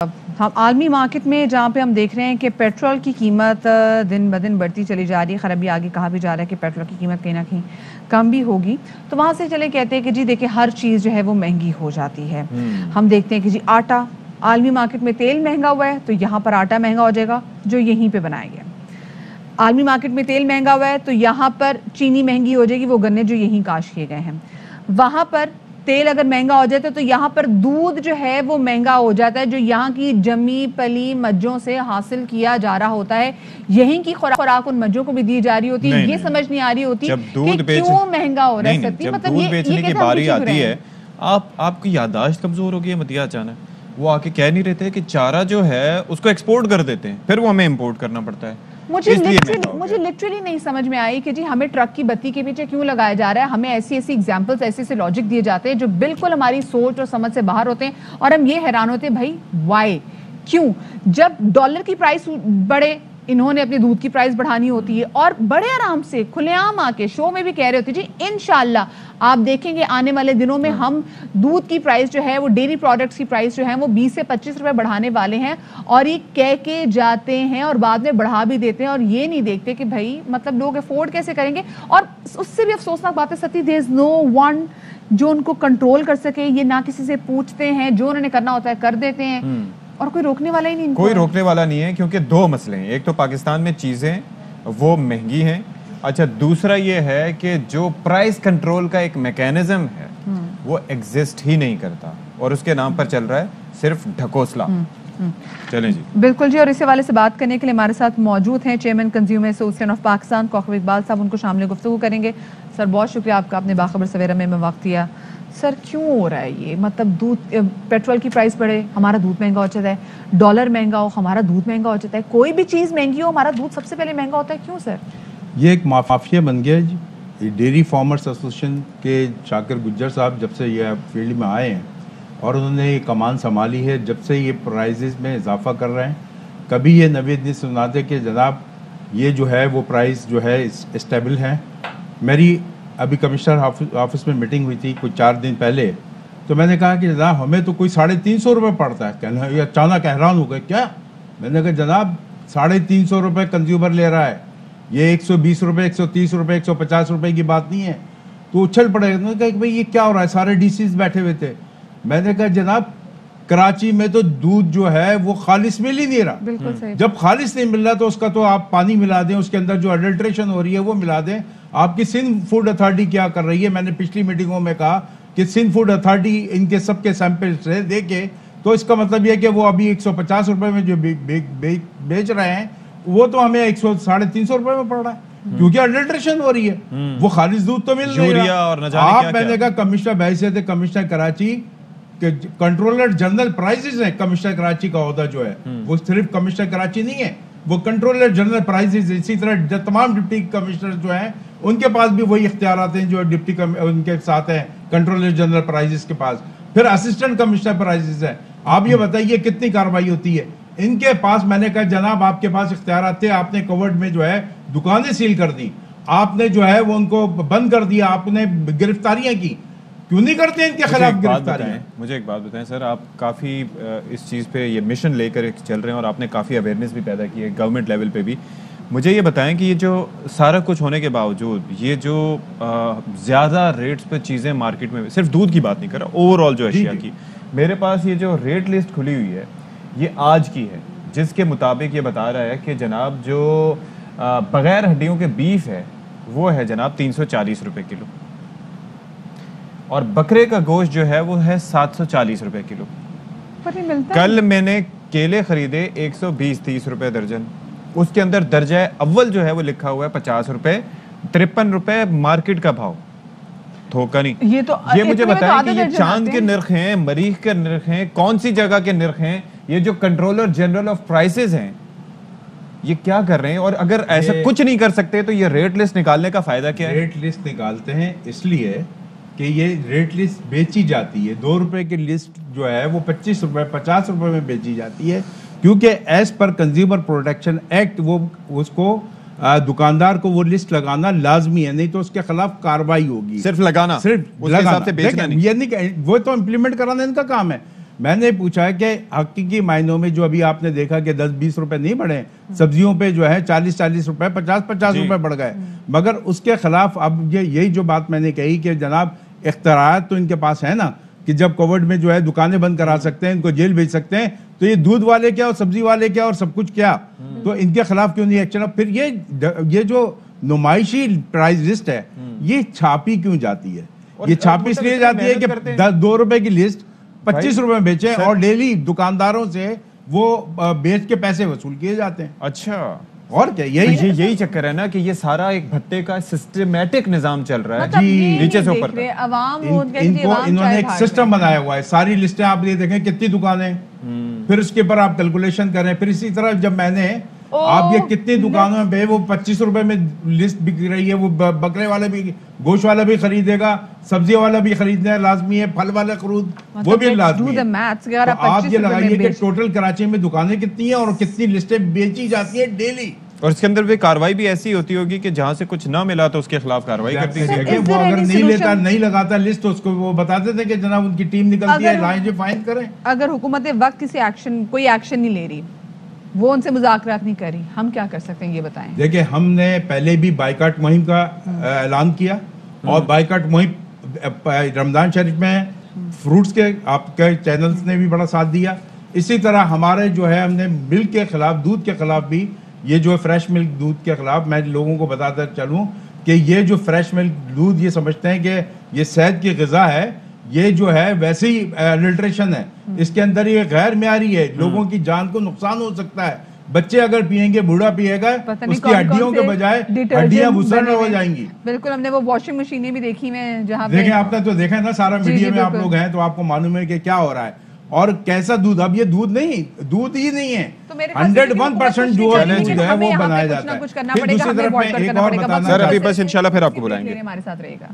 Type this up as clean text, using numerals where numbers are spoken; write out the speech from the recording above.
ہم عالمی مارکیٹ میں جہاں پہ ہم دیکھ رہے ہیں کہ پیٹرول کی قیمت دن بدن بڑھتی چلی جا رہی ہے، خرابی آگے کہا بھی جا رہا ہے کہ پیٹرول کی قیمت کہیں نہ کہیں کم بھی ہوگی، تو وہاں سے چلے کہتے ہیں کہ جی دیکھیں ہر چیز جو ہے وہ مہنگی ہو جاتی ہے۔ ہم دیکھتے ہیں کہ جی آٹا، عالمی مارکیٹ میں تیل مہنگا ہوا ہے تو یہاں پر آٹا مہنگا ہو جائے گا جو یہیں پہ بنایا گیا۔ عالمی مارکیٹ میں تیل مہنگا ہوا ہے تو یہاں پر چینی مہنگی ہو جائے گی، وہ گنے جو یہیں کاشت کیے گئے ہیں۔ وہاں پر تیل اگر مہنگا ہو جاتا ہے تو یہاں پر دودھ جو ہے وہ مہنگا ہو جاتا ہے جو یہاں کی جمی پلی مجھوں سے حاصل کیا جا رہا ہوتا ہے، یہیں کی خوراک ان مجھوں کو بھی دی جا رہی ہوتی ہے۔ یہ سمجھ نہیں آ رہی ہوتی کہ کیوں مہنگا ہو رہا ہے۔ جب دودھ بیچنے کی باری آتی ہے، آپ کی یادداشت کمزور ہو گئی ہے مدیہ اچانک، وہ آ کے کہہ نہیں رہتے کہ چارہ جو ہے اس کو ایکسپورٹ کر دیتے ہیں، پھر وہ ہمیں امپورٹ کرنا پڑتا ہے۔ مجھے لٹرلی نہیں سمجھ میں آئی کہ جی ہمیں ٹرک کی بتی کے پیچھے کیوں لگایا جا رہا ہے۔ ہمیں ایسی ایگزامپلز ایسے لاجک دیے جاتے ہیں جو بالکل ہماری سوچ اور سمجھ سے باہر ہوتے ہیں، اور ہم یہ حیران ہوتے ہیں بھائی وائی، کیوں؟ جب ڈالر کی پرائس بڑھے انہوں نے اپنی دودھ کی پرائس بڑھانی ہوتی ہے، اور بڑے آرام سے کھلے عام آ کے شو میں بھی کہہ رہے ہوتے جی انشاءاللہ آپ دیکھیں گے آنے والے دنوں میں ہم دودھ کی پرائس جو ہے وہ ڈیری پروڈکٹس کی پرائس جو ہے وہ 20 سے 25 روپے بڑھانے والے ہیں، اور یہ کہہ کے جاتے ہیں اور بعد میں بڑھا بھی دیتے ہیں، اور یہ نہیں دیکھتے کہ بھائی مطلب لوگ افورڈ کیسے کریں گے۔ اور اس سے بھی افسوسناک بات ہے ستی، there is no one جو ان کو کنٹرول کر سکے، یہ نہ کسی سے پوچھتے ہیں، جو انہوں نے کرنا ہوتا ہے کر دیتے ہیں، اور کوئی روکنے والا ہی نہیں۔ کوئی روکنے والا نہیں ہے، کیونکہ دو مسئلے ہیں، ایک تو پاکستان میں چیزیں وہ مہنگی ہیں، اچھا دوسرا یہ ہے کہ جو پرائس کنٹرول کا ایک میکینزم ہے وہ ایگزسٹ ہی نہیں کرتا، اور اس کے نام پر چل رہا ہے صرف ڈھکوسلا۔ چلیں جی بالکل جی، اور اس حوالے سے بات کرنے کے لیے ہمارے ساتھ موجود ہیں چیئرمین کنزیومر ایسوسی آف پاکستان کوکب اقبال صاحب، ان کو شامل گفتگو کریں گے۔ سر بہت شکریہ آپ کا، آپ نے باخبر سویرا میں وقت دیا۔ سر کیوں ہو رہا ہے یہ؟ مطلب دودھ، پیٹرول کی پرائس بڑھے ہمارا دودھ مہنگا ہو جاتا ہے، ڈالر مہنگا ہو ہمارا دودھ مہنگا ہو جاتا ہے، کوئی بھی چیز مہنگی ہو ہمارا دودھ سب سے پہلے مہنگا ہوتا ہے، کیوں سر؟ یہ ایک مافیا بن گیا ہے جی۔ ڈیری فارمرز ایسوسیشن کے شاکر گجر صاحب جب سے یہ فیلڈ میں آئے ہیں اور انہوں نے یہ کمان سنبھالی ہے، جب سے یہ پرائزز میں اضافہ کر رہے ہیں، کبھی یہ نوید نہیں سناتے کہ جناب یہ جو ہے وہ پرائز جو ہے اسٹیبل ہیں۔ میری ابھی کمشنر آفس میں میٹنگ ہوئی تھی کچھ 4 دن پہلے، تو میں نے کہا کہ جناب ہمیں تو کوئی 350 روپے پڑتا ہے، کہنا یہ اچانک حیران ہو گئے کیا؟ میں نے کہا جناب 350 روپے کنزیومر لے رہا ہے، یہ 120 روپے 130 روپے 150 روپے کی بات نہیں ہے۔ تو اچھل پڑے گا، کہا کہ بھائی یہ کیا ہو رہا ہے، سارے ڈی سیز بیٹھے ہوئے تھے۔ میں نے کہا جناب کراچی میں تو دودھ جو ہے وہ خالص مل ہی نہیں رہا، جب خالص نہیں مل رہا تو اس کا تو آپ پانی ملا دیں، اس کے اندر جو اڈلٹریشن ہو رہی ہے وہ ملا دیں۔ آپ کی سندھ فوڈ اتھارٹی کیا کر رہی ہے؟ میں نے پچھلی میٹنگوں میں کہا کہ سندھ فوڈ اتھارٹی ان کے سب کے سیمپلز دیکھے، تو اس کا مطلب یہ کہ وہ ابھی 150 روپے میں جو بیچ رہے ہیں وہ تو ہمیں 350 روپے میں پڑ رہا ہے، کیونکہ اڈلٹریشن ہو رہی ہے، وہ خالص دودھ تو مل نہیں رہا۔ آپ میں نے کہا کمشنر بحیثیت کمشنر کراچی کہ کنٹرولر جنرل پرائزز ہیں، کمشنر کراچی کا عہدہ جو ہے وہ صرف کمشنر کراچی نہیں ہے، وہ کنٹرولر جنرل پرائزز، اسی طرح تمام ڈپٹی کمشنر جو ہیں ان کے پاس بھی وہی اختیارات ہیں جو ڈپٹی ان کے ساتھ ہیں کنٹرولر جنرل پرائزز کے پاس، پھر اسسٹنٹ کمشنر پرائزز ہے۔ آپ یہ بتائیے کتنی کارروائی ہوتی ہے ان کے پاس؟ میں نے کہا جناب آپ کے پاس اختیارات تھے، آپ نے کووڈ میں جو ہے دکانیں سیل کر دی، آپ نے جو ہے وہ ان کو بند کر دیا، آپ نے گرفتاریاں کی، کیوں نہیں کرتے ان کے خلاف گرفتاریاں؟ مجھے ایک بات بتائیں سر، آپ کافی اس چیز پہ یہ مشن لے کر چل رہے ہیں اور آپ نے کافی اویئرنیس بھی پیدا کی ہے گورنمنٹ لیول پہ بھی، مجھے یہ بتائیں کہ یہ جو سارا کچھ ہونے کے باوجود یہ جو زیادہ ریٹس پہ چیزیں مارکیٹ میں، صرف دودھ کی بات نہیں کر رہا، اوور آل جو اشیاء کی، میرے پاس یہ جو ریٹ لسٹ کھلی ہوئی ہے یہ آج کی ہے، جس کے مطابق یہ بتا رہا ہے کہ جناب جو بغیر ہڈیوں کے بیف ہے وہ ہے جناب 340 روپے کلو، اور بکرے کا گوشت جو ہے وہ ہے 740 روپے کلو۔ کل میں نے کیلے خریدے 120-30 روپے درجن، اس کے اندر درجہ اول جو ہے وہ لکھا ہوا ہے 50 روپے، 53 روپے مارکیٹ کا بھاؤ، دھوکہ نہیں۔ یہ مجھے بتائیں کہ یہ چاند کے نرخ ہیں، مریخ کے نرخ ہیں، کون سی جگہ کے نرخ ہیں؟ یہ جو کنٹرولر جنرل آف پرائسز ہیں یہ کیا کر رہے ہیں؟ اور اگر ایسا کچھ نہیں کر سکتے تو یہ ریٹ لسٹ نکالنے کا فائدہ کیا ہے؟ ریٹ لسٹ نکالتے ہیں اس لیے کہ یہ ریٹ لسٹ بیچی جاتی ہے، 2 روپے کی لسٹ جو ہے وہ 25 روپے 50 روپے میں بیچی جاتی ہے، کیونکہ as per consumer protection act وہ اس کو دکاندار کو وہ لسٹ لگانا لازمی ہے، نہیں تو اس کے خلاف کارروائی ہوگی۔ صرف لگانا، صرف لگانا، وہ تو امپلیمنٹ کرانا ان کا کام ہے۔ میں نے پوچھا کہ حقیقی معنوں میں جو ابھی آپ نے دیکھا کہ 10-20 روپے نہیں بڑھے, سبزیوں پہ جو ہے 40-40 روپے 50-50 روپے بڑھ گئے, مگر اس کے خلاف اب یہی جو بات میں نے کہی کہ جناب اختیارات تو ان کے پاس ہے نا, کہ جب کووڈ میں جو ہے دکانیں بند کرا سکتے ہیں, ان کو جیل بھیج سکتے ہیں, تو یہ دودھ والے کیا اور سبزی والے کیا اور سب کچھ کیا, تو ان کے خلاف کیوں نہیں ایکشن؟ پھر یہ جو نمائشی پرائز لسٹ ہے یہ چھاپی کیوں جاتی ہے؟ یہ چھاپی اس لیے جاتی ہے کہ 2 روپے کی لسٹ 25 روپے میں بیچیں اور ڈیلی دکانداروں سے وہ بیچ کے پیسے وصول کیے جاتے ہیں. اچھا, اور کیا یہی چکر ہے نا کہ یہ سارا ایک بھتے کا سسٹمیٹک نظام چل رہا ہے جی نیچے سے اوپر تک. انہوں نے ایک سسٹم بنایا ہوا ہے. ساری لسٹیں آپ یہ دیکھیں کتنی دکانیں, پھر اس کے اوپر آپ کیلکولیشن کریں, پھر اسی طرح جب میں نے آپ یہ کتنی دکانوں میں وہ 25 روپے میں لسٹ بک رہی ہے, وہ بکرے والا بھی گوشت والا بھی خریدے گا, سبزی والا بھی خریدنا لازمی ہے, پھل والا خرید وہ بھی لازمی ہے. آپ یہ لگائیے کہ ٹوٹل کراچی میں دکانیں کتنی ہیں اور کتنی لسٹیں بیچی جاتی ہیں ڈیلی, اور اس کے اندر بھی کاروائی بھی ایسی ہوتی ہوگی کہ جہاں سے کچھ نہ ملا تو اس کے خلاف کاروائی کرتی ہے. وہ اگر نہیں لگاتا لسٹ تو اس کو وہ بتاتے تھے کہ جناب ان کی ٹیم نکلتی ہے, لائیں جی فائن کریں. اگر حکومت وقت کوئی ایکشن نہیں لے رہی, وہ ان سے مذاکرات نہیں کر رہی, ہم کیا کر سکتے ہیں یہ بتائیں. دیکھیں ہم نے پہلے بھی بائیکاٹ مہم کا اعلان کیا, اور بائیکاٹ مہم رمضان شریف میں فروٹس کے آپ کے چینلز نے بھی بڑا ساتھ دیا. اسی طرح ہمارے جو ہے ہم نے ملک کے خلاف, دودھ کے خلاف بھی, یہ جو فریش ملک دودھ کے خلاف میں لوگوں کو بتاتا چلوں کہ یہ جو فریش ملک دودھ یہ سمجھتے ہیں کہ یہ صحت کی غذا ہے, یہ جو ہے ویسے ہی ایڈلٹریشن ہے, اس کے اندر یہ غیر معیاری ہے, لوگوں کی جان کو نقصان ہو سکتا ہے. بچے اگر پیئیں گے, بوڑھا پیے گا, اس کی ہڈیوں کے بجائے ہڈیاں بسر ہو جائیں گی. بالکل, ہم نے وہ واشنگ مشینیں بھی دیکھی میں جہاں دیکھیں, آپ نے تو دیکھا نا سارا میڈیا میں آپ لوگ ہیں تو آپ کو معلوم ہے کہ کیا ہو رہا ہے اور کیسا دودھ. اب یہ دودھ ہی نہیں ہے, 101% جو دودھ ہے وہ بنایا جاتا ہے. پھر دوسری طرف میں ایک اور بتانا سر ابھی بس انشاءاللہ پھر آپ کو بلائیں گے. ہمارے ساتھ رہے گا.